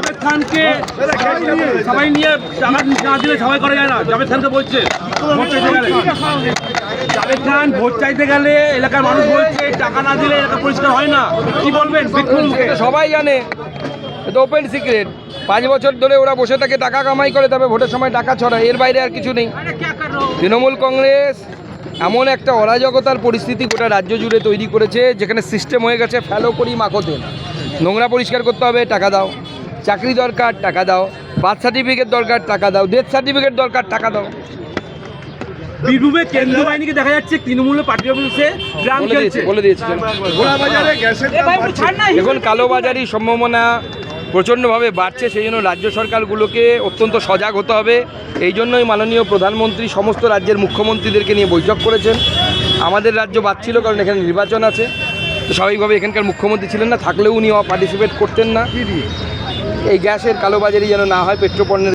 জাভেদ খানকে সবাই নিয়ে টাকা না দিলে সবাই করা যায় না। জাভেদ খানকে বলছে ভোট চাইতে গেলে, জাভেদ খান ভোট চাইতে গেলে এলাকার মানুষ বলছে টাকা না দিলে এলাকা পরিষ্কার হয় না। কি বলবেন? সবাই জানে, এটা ওপেন সিক্রেট। 5 বছর ধরে ওরা বসে থাকে, টাকা কামাই করে, তবে ভোটের সময় টাকা ছড়ায়, এর বাইরে আর কিছু নেই। তৃণমূল কংগ্রেস এমন একটা অরাজকতার পরিস্থিতি গোটা রাজ্য জুড়ে তৈরি করেছে, যেখানে সিস্টেম হয়ে গেছে ফেলো করি মাখোতে। নোংরা পরিষ্কার করতে হবে, টাকা দাও। চাকরি দরকার, টাকা দাও। বার্থ সার্টিফিকেট দরকার, টাকা দাও। ডেথ সার্টিফিকেট দরকার, টাকা দাও। বীরভূমে কেন্দ্রীয় বাহিনীকে দেখা যাচ্ছে তৃণমূলের পার্টি অফিসে ড্রাম খেলছে। বলে দিয়েছি। এখন কালোবাজারি সম্ভাবনা প্রচণ্ডভাবে বাড়ছে, সেই জন্য রাজ্য সরকারগুলোকে অত্যন্ত সজাগ হতে হবে। এই জন্যই মাননীয় প্রধানমন্ত্রী সমস্ত রাজ্যের মুখ্যমন্ত্রীদেরকে নিয়ে বৈঠক করেছেন। আমাদের রাজ্য বাড়ছিল কারণ এখানে নির্বাচন আছে, তো স্বাভাবিকভাবে এখানকার মুখ্যমন্ত্রী ছিলেন না, থাকলেও উনি পার্টিসিপেট করতেন না। এই গ্যাসের কালোবাজারি যেন না হয়, পেট্রোপণ্যের